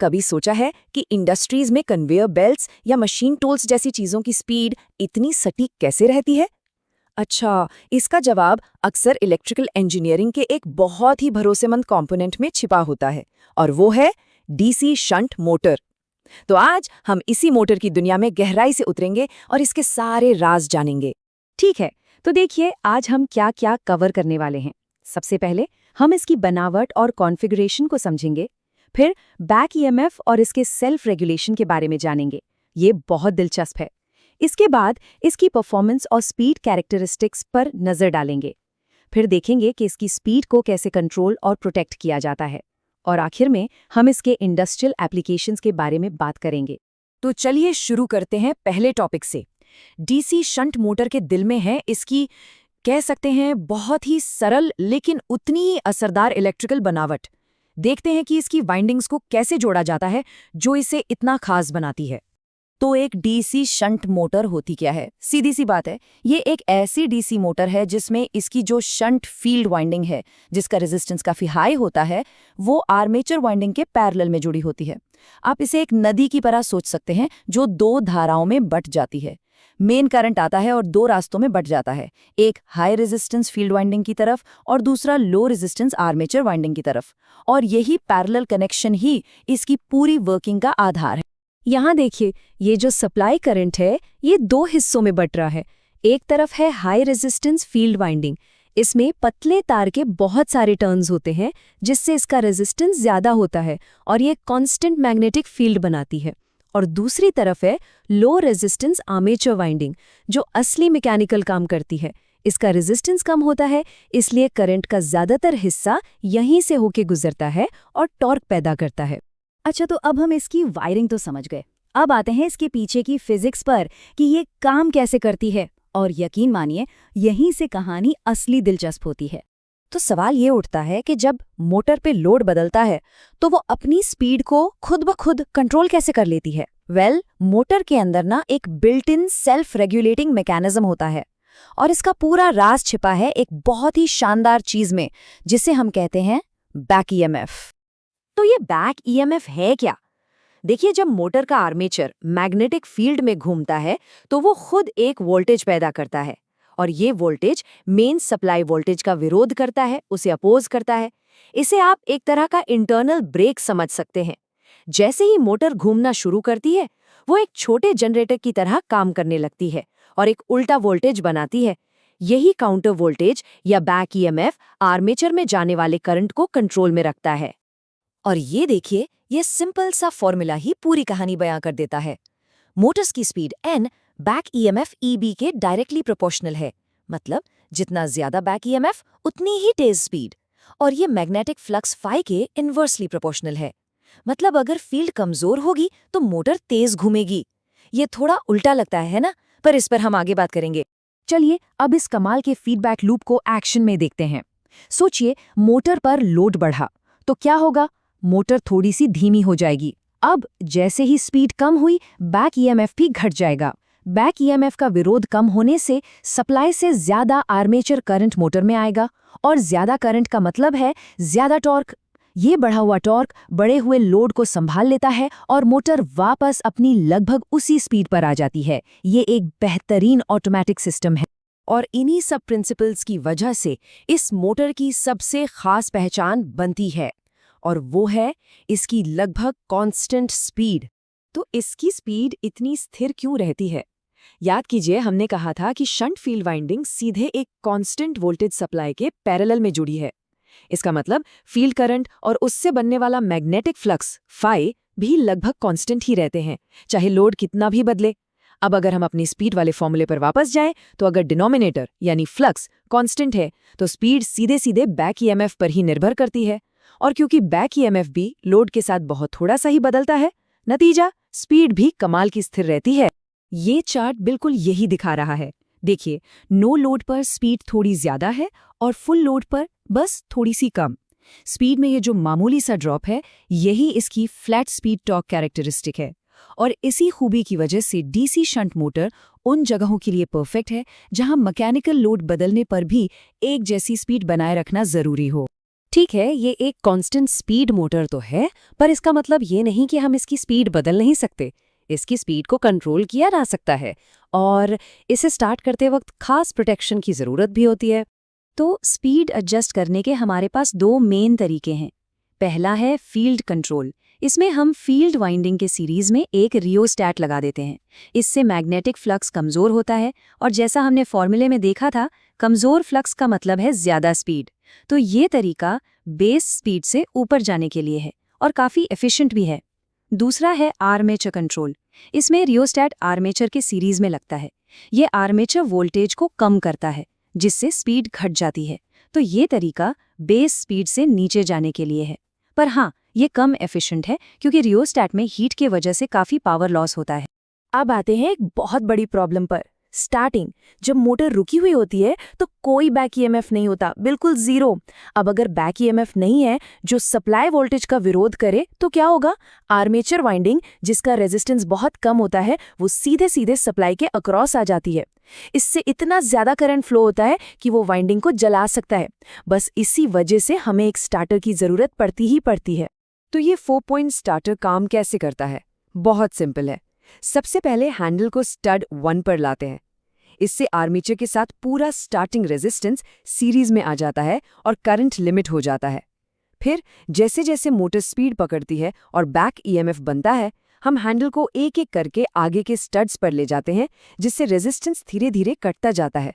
कभी सोचा है कि इंडस्ट्रीज में कन्वेयर बेल्ट्स या मशीन टूल्स जैसी चीजों की स्पीड इतनी सटीक कैसे रहती है? अच्छा, इसका जवाब अक्सर इलेक्ट्रिकल इंजीनियरिंग के एक बहुत ही भरोसेमंद कंपोनेंट में छिपा होता है, और वो है डीसी शंट मोटर। तो आज हम इसी मोटर की दुनिया में गहराई से उतरेंगे और इसके सारे राज जानेंगे। ठीक है, तो देखिए आज हम क्या क्या कवर करने वाले हैं। सबसे पहले हम इसकी बनावट और कॉन्फ़िगरेशन को समझेंगे, फिर बैक ईएमएफ और इसके सेल्फ रेगुलेशन के बारे में जानेंगे। ये बहुत दिलचस्प है। इसके बाद इसकी परफॉर्मेंस और स्पीड कैरेक्टरिस्टिक्स पर नज़र डालेंगे। फिर देखेंगे कि इसकी स्पीड को कैसे कंट्रोल और प्रोटेक्ट किया जाता है। और आखिर में हम इसके इंडस्ट्रियल एप्लीकेशंस के बारे में बात करेंगे। तो चलिए शुरू करते हैं पहले टॉपिक से। डीसी शंट मोटर के दिल में है इसकी, कह सकते हैं, बहुत ही सरल लेकिन उतनी ही असरदार इलेक्ट्रिकल बनावट। देखते हैं कि इसकी वाइंडिंग्स को कैसे जोड़ा जाता है जो इसे इतना खास बनाती है। तो एक डीसी शंट मोटर होती क्या है? सीधी सी बात है, ये एक ऐसी डीसी मोटर है जिसमें इसकी जो शंट फील्ड वाइंडिंग है, जिसका रेजिस्टेंस काफी हाई होता है, वो आर्मेचर वाइंडिंग के पैरेलल में जुड़ी होती है। आप इसे एक नदी की तरह सोच सकते हैं जो दो धाराओं में बट जाती है। मेन करंट आता है और दो रास्तों में बट जाता है, एक हाई रेजिस्टेंस फील्ड वाइंडिंग की तरफ और दूसरा लो रेजिस्टेंस आर्मेचर वाइंडिंग की तरफ। और यही पैरेलल कनेक्शन ही इसकी पूरी वर्किंग का आधार है। यहाँ देखिए, ये जो सप्लाई करंट है ये दो हिस्सों में बट रहा है। एक तरफ है हाई रेजिस्टेंस फील्ड वाइंडिंग। इसमें पतले तार के बहुत सारे टर्न्स होते हैं जिससे इसका रेजिस्टेंस ज्यादा होता है और ये कांस्टेंट मैग्नेटिक फील्ड बनाती है। और दूसरी तरफ है लो रेजिस्टेंस आर्मेचर वाइंडिंग, जो असली मैकेनिकल काम करती है। इसका रेजिस्टेंस कम होता है, इसलिए करंट का ज्यादातर हिस्सा यहीं से होके गुजरता है और टॉर्क पैदा करता है। अच्छा, तो अब हम इसकी वायरिंग तो समझ गए। अब आते हैं इसके पीछे की फिजिक्स पर कि ये काम कैसे करती है। और यकीन मानिए, यहीं से कहानी असली दिलचस्प होती है। तो सवाल ये उठता है कि जब मोटर पे लोड बदलता है तो वो अपनी स्पीड को खुद ब खुद कंट्रोल कैसे कर लेती है? मोटर के अंदर ना एक built in self regulating mechanism होता है, और इसका पूरा राज छिपा है एक बहुत ही शानदार चीज में, जिसे हम कहते हैं बैक ईएमएफ। तो ये बैक ईएमएफ है क्या? देखिए, जब मोटर का आर्मेचर मैग्नेटिक फील्ड में घूमता है तो वो खुद एक वोल्टेज पैदा करता है, और ये वोल्टेज मेन सप्लाई वोल्टेज का विरोध करता है, उसे अपोज करता है। इसे आप एक तरह का इंटरनल ब्रेक समझ सकते हैं। जैसे ही मोटर घूमना शुरू करती है, वो एक छोटे जनरेटर की तरह काम करने लगती है और एक उल्टा वोल्टेज बनाती है। यही काउंटर वोल्टेज या बैक ईएमएफ आर्मेचर में जाने वाले करंट को कंट्रोल में रखता है। और ये देखिए, ये सिंपल सा फॉर्मूला ही पूरी कहानी बयां कर देता है। मोटर्स की speed n back EMF EB के डायरेक्टली प्रोपोर्शनल है, मतलब जितना ज्यादा बैक ईएमएफ उतनी ही तेज स्पीड। और ये मैग्नेटिक फ्लक्स फाई के इन्वर्सली प्रोपोर्शनल है, मतलब अगर फील्ड कमजोर होगी तो मोटर तेज घूमेगी। ये थोड़ा उल्टा लगता है ना, पर इस पर हम आगे बात करेंगे। चलिए अब इस कमाल के फीडबैक लूप को एक्शन में देखते हैं। सोचिए, मोटर पर लोड बढ़ा तो क्या होगा? मोटर थोड़ी सी धीमी हो जाएगी। अब जैसे ही स्पीड कम हुई, बैक ईएमएफ भी घट जाएगा। बैक ईएमएफ का विरोध कम होने से सप्लाई से ज्यादा आर्मेचर करंट मोटर में आएगा, और ज्यादा करंट का मतलब है ज्यादा टॉर्क। ये बढ़ा हुआ टॉर्क बड़े हुए लोड को संभाल लेता है और मोटर वापस अपनी लगभग उसी स्पीड पर आ जाती है। ये एक बेहतरीन ऑटोमेटिक सिस्टम है। और इन्हीं सब प्रिंसिपल्स की वजह से इस मोटर की सबसे खास पहचान बनती है, और वो है इसकी लगभग कांस्टेंट स्पीड। तो इसकी स्पीड इतनी स्थिर क्यों रहती है? याद कीजिए, हमने कहा था कि शंट फील्ड वाइंडिंग सीधे एक कांस्टेंट वोल्टेज सप्लाई के पैरेलल में जुड़ी है। इसका मतलब फील्ड करंट और उससे बनने वाला मैग्नेटिक फ्लक्स फाई भी लगभग कांस्टेंट ही रहते हैं, चाहे लोड कितना भी बदले। अब अगर हम अपनी स्पीड वाले फॉर्मूले पर वापस जाएं, तो अगर डिनोमिनेटर यानी फ्लक्स कांस्टेंट है तो स्पीड सीधे सीधे बैक ईएमएफ पर ही निर्भर करती है। और क्योंकि बैक ईएमएफ भी लोड के साथ बहुत थोड़ा सा ही बदलता है, नतीजा स्पीड भी कमाल की स्थिर रहती है। ये चार्ट बिल्कुल यही दिखा रहा है। देखिए, नो लोड पर स्पीड थोड़ी ज्यादा है और फुल लोड पर बस थोड़ी सी कम। स्पीड में ये जो मामूली सा ड्रॉप है, यही इसकी फ्लैट स्पीड टॉर्क कैरेक्टरिस्टिक है। और इसी खूबी की वजह से डीसी शंट मोटर उन जगहों के लिए परफेक्ट है जहां मैकेनिकल लोड बदलने पर भी एक जैसी स्पीड बनाए रखना जरूरी हो। ठीक है, ये एक कांस्टेंट स्पीड मोटर तो है, पर इसका मतलब ये नहीं कि हम इसकी स्पीड बदल नहीं सकते। इसकी स्पीड को कंट्रोल किया जा सकता है और इसे स्टार्ट करते वक्त खास प्रोटेक्शन की ज़रूरत भी होती है। तो स्पीड एडजस्ट करने के हमारे पास दो मेन तरीके हैं। पहला है फील्ड कंट्रोल। इसमें हम फील्ड वाइंडिंग के सीरीज में एक रियोस्टैट लगा देते हैं। इससे मैग्नेटिक फ्लक्स कमज़ोर होता है और जैसा हमने फॉर्मूले में देखा था, कमज़ोर फ्लक्स का मतलब है ज़्यादा स्पीड। तो ये तरीका बेस स्पीड से ऊपर जाने के लिए है और काफ़ी एफिशिएंट भी है। दूसरा है आर्मेचर कंट्रोल। इसमें रियोस्टैट आर्मेचर के सीरीज में लगता है। ये आर्मेचर वोल्टेज को कम करता है, जिससे स्पीड घट जाती है। तो ये तरीका बेस स्पीड से नीचे जाने के लिए है। पर हाँ, ये कम एफिशिएंट है क्योंकि रियोस्टैट में हीट की वजह से काफ़ी पावर लॉस होता है। अब आते हैं एक बहुत बड़ी प्रॉब्लम पर, स्टार्टिंग। जब मोटर रुकी हुई होती है तो कोई बैक ईएमएफ नहीं होता, बिल्कुल जीरो। अब अगर बैक ईएमएफ नहीं है जो सप्लाई वोल्टेज का विरोध करे तो क्या होगा? आर्मेचर वाइंडिंग, जिसका रेजिस्टेंस बहुत कम होता है, वो सीधे सीधे सप्लाई के अक्रॉस आ जाती है। इससे इतना ज्यादा करंट फ्लो होता है कि वो वाइंडिंग को जला सकता है। बस इसी वजह से हमें एक स्टार्टर की जरूरत पड़ती ही पड़ती है। तो ये 4 पॉइंट स्टार्टर काम कैसे करता है? बहुत सिंपल है। सबसे पहले हैंडल को स्टड 1 पर लाते हैं। इससे आर्मेचर के साथ पूरा स्टार्टिंग रेजिस्टेंस सीरीज में आ जाता है और करंट लिमिट हो जाता है। फिर जैसे जैसे मोटर स्पीड पकड़ती है और बैक ईएमएफ बनता है, हम हैंडल को एक एक करके आगे के स्टड्स पर ले जाते हैं, जिससे रेजिस्टेंस धीरे धीरे कटता जाता है।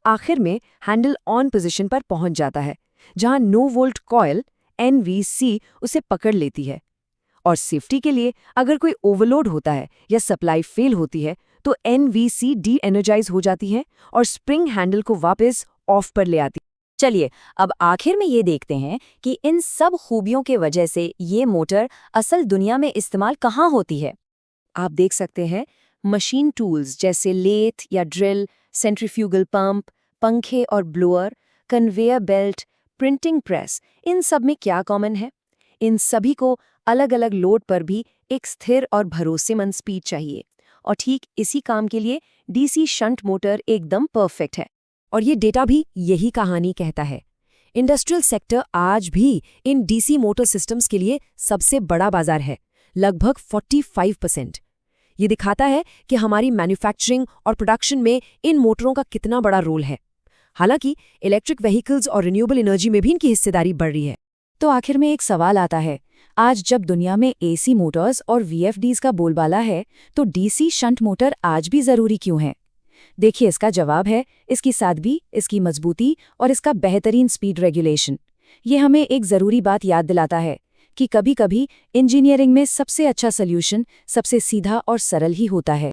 आखिर में हैंडल ऑन पोजीशन पर पहुंच जाता है, जहां नो वोल्ट कॉइल NVC उसे पकड़ लेती है। और सेफ्टी के लिए अगर कोई ओवरलोड होता है या सप्लाई फेल होती है तो NVC डी एनर्जाइज हो जाती है और स्प्रिंग हैंडल को वापस ऑफ पर ले आती है। चलिए, अब आखिर में ये देखते हैं कि इन सब खूबियों के वजह से ये मोटर असल दुनिया में इस्तेमाल कहाँ होती है। आप देख सकते हैं मशीन टूल्स जैसे लेथ या ड्रिल, सेंट्रीफ्यूगल पंप, पंखे और blower, conveyor belt, printing press, इन सब में क्या कॉमन है? इन सभी को अलग अलग लोड पर भी एक स्थिर और भरोसेमंद स्पीड चाहिए, और ठीक इसी काम के लिए डीसी शंट मोटर एकदम परफेक्ट है। और ये डेटा भी यही कहानी कहता है। इंडस्ट्रियल सेक्टर आज भी इन डीसी मोटर सिस्टम्स के लिए सबसे बड़ा बाजार है, लगभग 45%। ये दिखाता है कि हमारी मैन्युफैक्चरिंग और प्रोडक्शन में इन मोटरों का कितना बड़ा रोल है। हालांकि इलेक्ट्रिक व्हीकल्स और रिन्यूएबल एनर्जी में भी इनकी हिस्सेदारी बढ़ रही है। तो आखिर में एक सवाल आता है, आज जब दुनिया में एसी मोटर्स और VFDs का बोलबाला है, तो डीसी शंट मोटर आज भी ज़रूरी क्यों है? देखिए, इसका जवाब है इसकी सादगी, इसकी मजबूती और इसका बेहतरीन स्पीड रेगुलेशन। ये हमें एक ज़रूरी बात याद दिलाता है कि कभी-कभी इंजीनियरिंग में सबसे अच्छा सॉल्यूशन सबसे सीधा और सरल ही होता है।